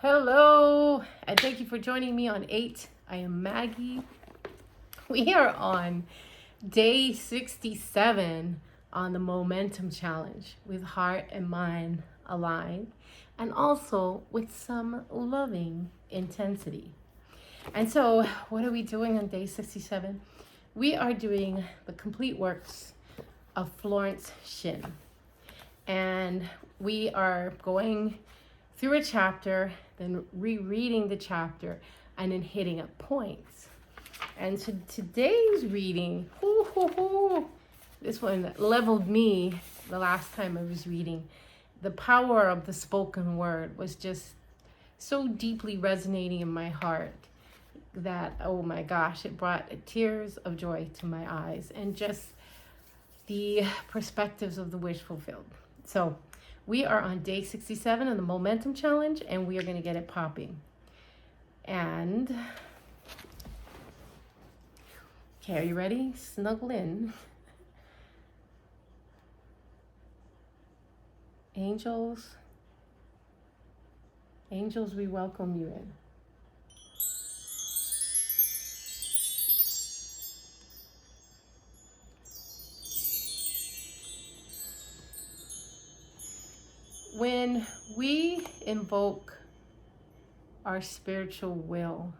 Hello, and thank you for joining me on 8. I am Maggie. We are on day 67 on the Momentum Challenge with heart and mind aligned, and also with some loving intensity. And so, what are we doing on day 67? We are doing the complete works of Florence Shinn. And we are going through a chapter, then rereading the chapter, and then hitting up points. And so today's reading, this one leveled me the last time I was reading. The power of the spoken word was just so deeply resonating in my heart that, oh my gosh, it brought tears of joy to my eyes and just the perspectives of the wish fulfilled. So we are on day 67 of the Momentum Challenge, and we are going to get it popping. And, okay, are you ready? Snuggle in. Angels, we welcome you in. When we invoke our spiritual will,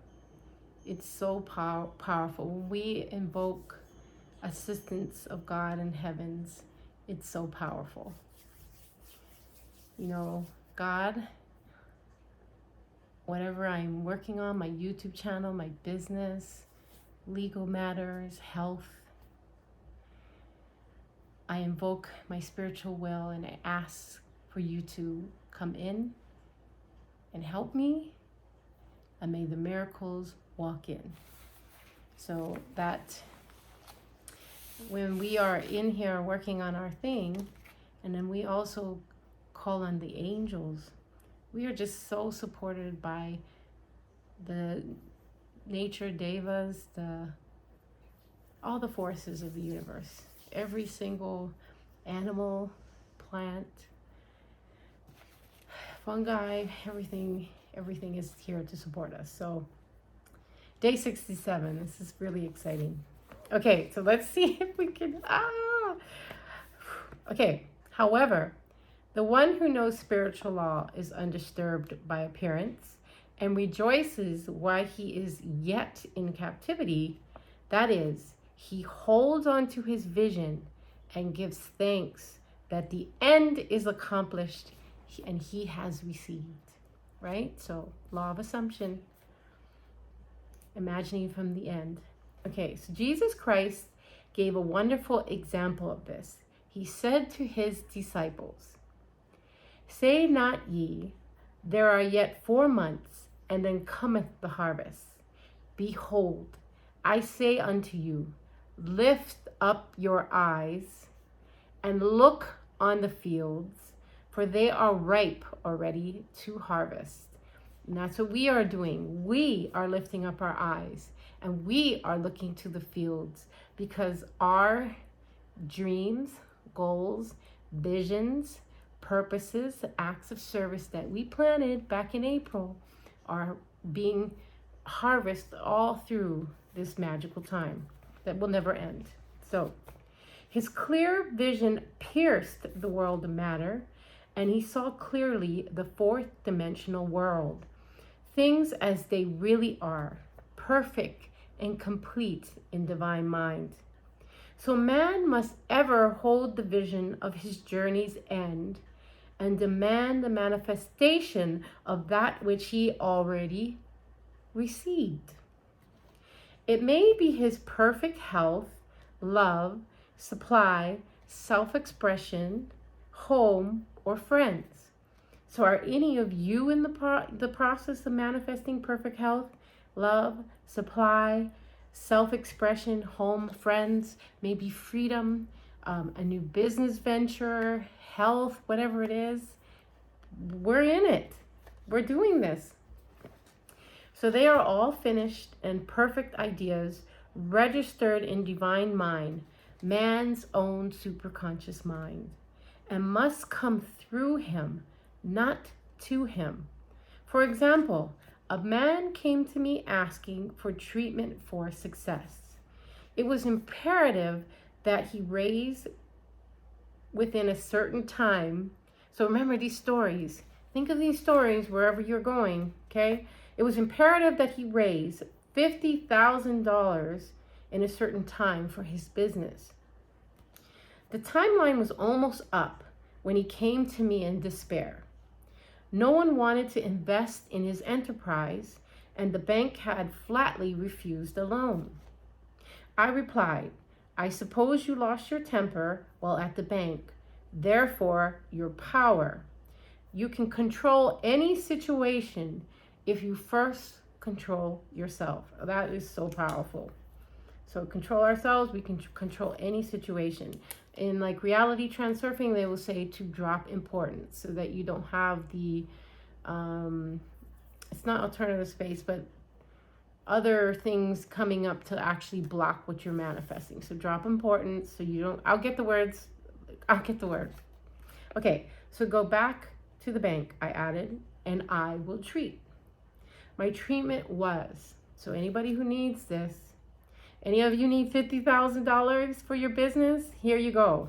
it's so powerful. When we invoke assistance of God in heavens, it's so powerful. You know, God, whatever I'm working on, my YouTube channel, my business, legal matters, health, I invoke my spiritual will and I ask for you to come in and help me, and may the miracles walk in. So that when we are in here working on our thing, and then we also call on the angels, we are just so supported by the nature devas, all the forces of the universe. Every single animal, plant, fungi, everything is here to support us. So day 67, this is really exciting. Okay, so let's see if we can, Okay, however, the one who knows spiritual law is undisturbed by appearance and rejoices while he is yet in captivity. That is, he holds on to his vision and gives thanks that the end is accomplished and he has received, right? So law of assumption, imagining from the end. Okay, so Jesus Christ gave a wonderful example of this. He said to his disciples, "Say not ye, there are yet 4 months, and then cometh the harvest. Behold, I say unto you, lift up your eyes and look on the fields, for they are ripe already to harvest." And that's what we are doing. We are lifting up our eyes and we are looking to the fields because our dreams, goals, visions, purposes, acts of service that we planted back in April are being harvested all through this magical time that will never end. So his clear vision pierced the world of matter, and he saw clearly the fourth dimensional world, things as they really are, perfect and complete in divine mind. So man must ever hold the vision of his journey's end and demand the manifestation of that which he already received. It may be his perfect health, love, supply, self-expression, home, or friends. So are any of you in the process of manifesting perfect health, love, supply, self-expression, home, friends, maybe freedom, a new business venture, health, whatever it is? We're in it. We're doing this. So they are all finished and perfect ideas registered in divine mind, man's own superconscious mind, and must come through him, not to him. For example, a man came to me asking for treatment for success. It was imperative that he raise within a certain time. So remember these stories. Think of these stories wherever you're going, okay? It was imperative that he raise $50,000 in a certain time for his business. The timeline was almost up when he came to me in despair. No one wanted to invest in his enterprise, and the bank had flatly refused a loan. I replied, I suppose you lost your temper while at the bank, therefore your power. You can control any situation if you first control yourself. That is so powerful. So control ourselves, we can control any situation. In like reality transurfing, they will say to drop importance so that you don't have the, it's not alternative space, but other things coming up to actually block what you're manifesting. So drop importance so you don't, I'll get the word. Okay, so go back to the bank, I added, and I will treat. My treatment was, so anybody who needs this, any of you need $50,000 for your business? Here you go.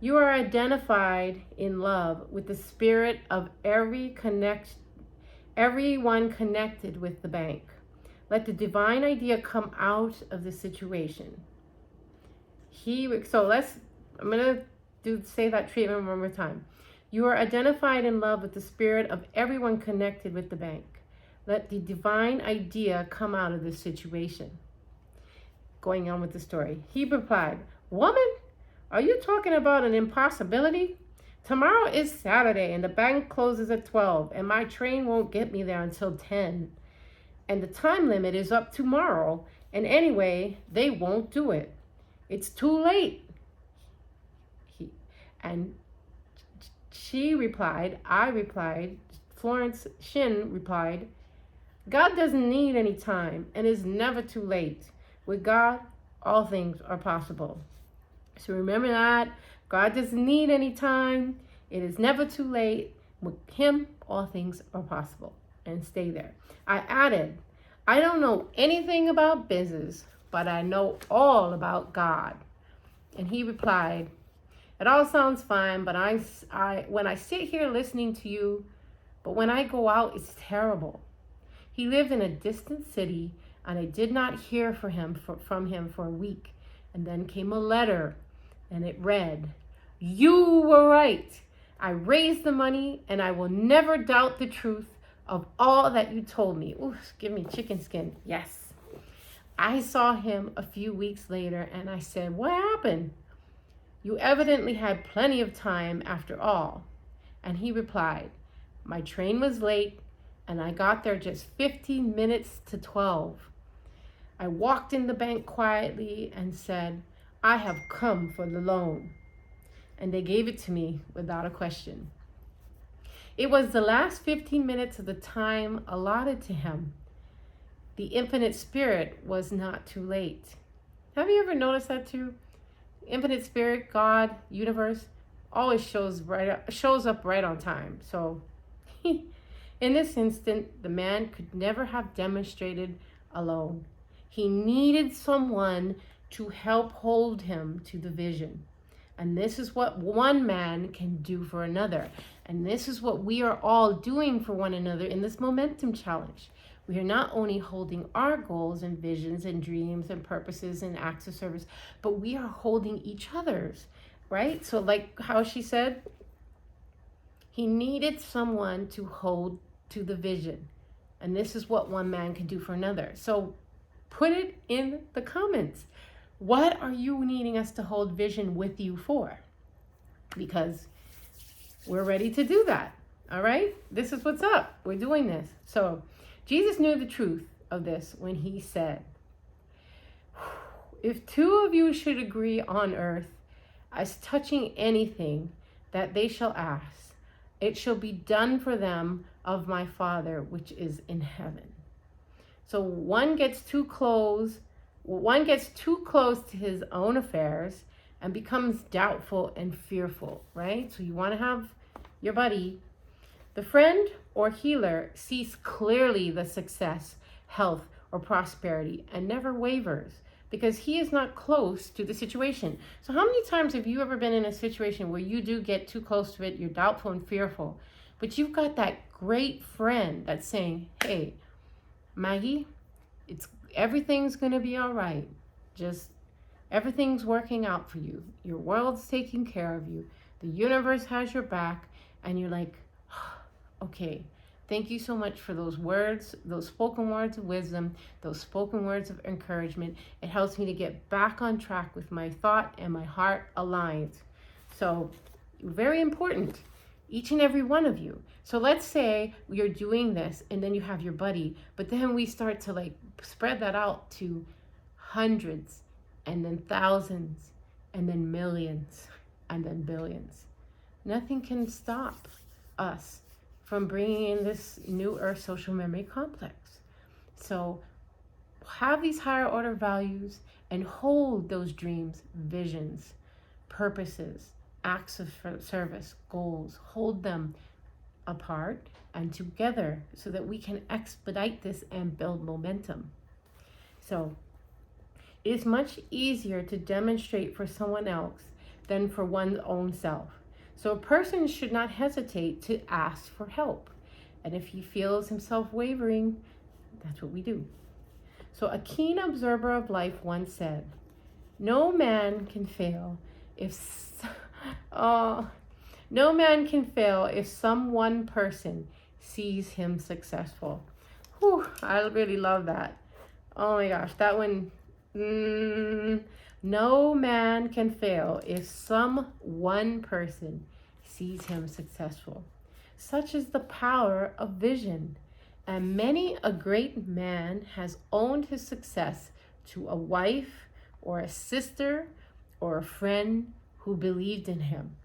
You are identified in love with the spirit of everyone connected with the bank. Let the divine idea come out of the situation. I'm gonna say that treatment one more time. You are identified in love with the spirit of everyone connected with the bank. Let the divine idea come out of the situation. Going on with the story. He replied, Woman, are you talking about an impossibility? Tomorrow is Saturday and the bank closes at 12 and my train won't get me there until 10. And the time limit is up tomorrow. And anyway, they won't do it. It's too late. Florence Shinn replied, God doesn't need any time and is never too late. With God, all things are possible. So remember that. God doesn't need any time. It is never too late. With Him, all things are possible. And stay there. I added, I don't know anything about business, but I know all about God. And he replied, it all sounds fine, but when I sit here listening to you, but when I go out, it's terrible. He lived in a distant city, and I did not hear from him for a week. And then came a letter, and it read, You were right. I raised the money, and I will never doubt the truth of all that you told me. Ooh, give me chicken skin. Yes. I saw him a few weeks later, and I said, What happened? You evidently had plenty of time after all. And he replied, My train was late, and I got there just 15 minutes to 12. I walked in the bank quietly and said, I have come for the loan. And they gave it to me without a question. It was the last 15 minutes of the time allotted to him. The infinite spirit was not too late. Have you ever noticed that too? Infinite spirit, God, universe, always shows up right on time. So in this instant, the man could never have demonstrated alone. He needed someone to help hold him to the vision. And this is what one man can do for another. And this is what we are all doing for one another in this momentum challenge. We are not only holding our goals and visions and dreams and purposes and acts of service, but we are holding each other's, right? So like how she said, he needed someone to hold to the vision. And this is what one man can do for another. So put it in the comments. What are you needing us to hold vision with you for? Because we're ready to do that. All right? This is what's up. We're doing this. So Jesus knew the truth of this when he said, if two of you should agree on earth as touching anything that they shall ask, it shall be done for them of my Father which is in heaven. So one gets too close to his own affairs and becomes doubtful and fearful, right? So you want to have your buddy The friend or healer sees clearly the success, health, or prosperity and never wavers because he is not close to the situation. So how many times have you ever been in a situation where you do get too close to it, you're doubtful and fearful, but you've got that great friend that's saying, hey, Maggie, everything's going to be all right. Just everything's working out for you. Your world's taking care of you. The universe has your back. And you're like, okay, thank you so much for those words, those spoken words of wisdom, those spoken words of encouragement. It helps me to get back on track with my thought and my heart aligned. So very important, each and every one of you. So let's say you're doing this and then you have your buddy, but then we start to like spread that out to hundreds and then thousands and then millions and then billions. Nothing can stop us from bringing in this new earth social memory complex. So have these higher order values and hold those dreams, visions, purposes, acts of service, goals. Hold them apart and together so that we can expedite this and build momentum. So it is much easier to demonstrate for someone else than for one's own self. So a person should not hesitate to ask for help. And if he feels himself wavering, that's what we do. So a keen observer of life once said, no man can fail if some one person sees him successful. Whew, I really love that. Oh my gosh, that one. No man can fail if some one person sees him successful. Such is the power of vision. And many a great man has owed his success to a wife or a sister or a friend who believed in him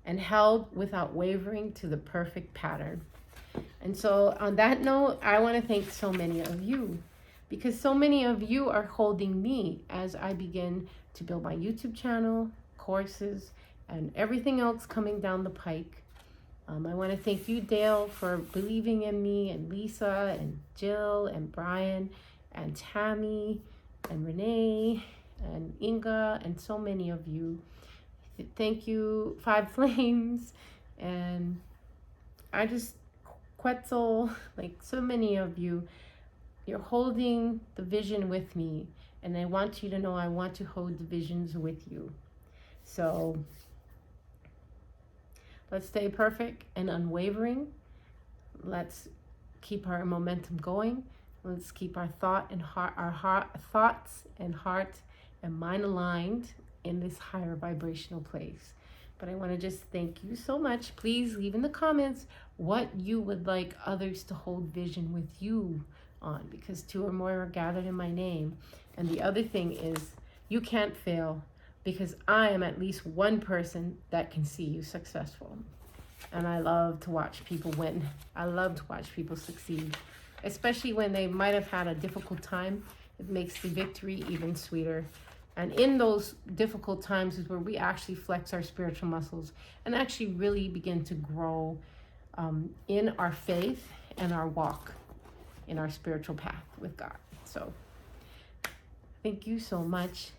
and held without wavering to the perfect pattern. And so on that note, I want to thank so many of you, because so many of you are holding me as I begin to build my YouTube channel, courses, and everything else coming down the pike. I want to thank you, Dale, for believing in me, and Lisa, and Jill, and Brian, and Tammy, and Renee, and Inga, and so many of you. Thank you, Five Flames, and I just, Quetzal, like so many of you. You're holding the vision with me, and I want you to know I want to hold the visions with you. So let's stay perfect and unwavering. Let's keep our momentum going. Let's keep our thoughts and heart and mind aligned in this higher vibrational place. But I want to just thank you so much. Please leave in the comments what you would like others to hold vision with you on, because 2 or more are gathered in my name. And the other thing is, you can't fail because I am at least one person that can see you successful. And I love to watch people win. I love to watch people succeed, especially when they might have had a difficult time. It makes the victory even sweeter. And in those difficult times is where we actually flex our spiritual muscles and actually really begin to grow in our faith and our walk in our spiritual path with God. So thank you so much.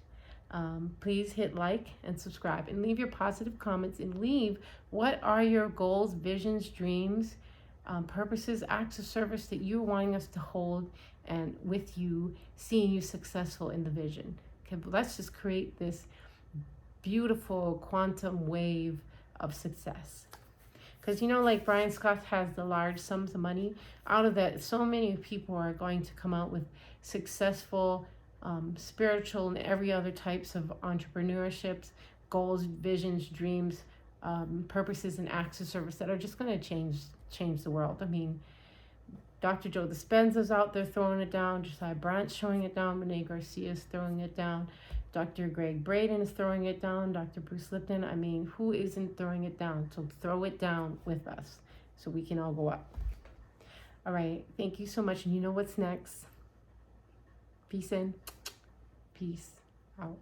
Please hit like and subscribe and leave your positive comments, and leave what are your goals, visions, dreams, purposes, acts of service that you're wanting us to hold, and with you, seeing you successful in the vision. Okay, but let's just create this beautiful quantum wave of success. Because, you know, like Brian Scott has the large sums of money. Out of that, so many people are going to come out with successful, spiritual, and every other types of entrepreneurships, goals, visions, dreams, purposes, and acts of service that are just going to change the world. I mean, Dr. Joe Dispenza's out there throwing it down. Josiah Brandt's showing it down. Renee Garcia's throwing it down. Dr. Greg Braden is throwing it down. Dr. Bruce Lipton. I mean, who isn't throwing it down? So throw it down with us so we can all go up. All right. Thank you so much. And you know what's next. Peace in. Peace out.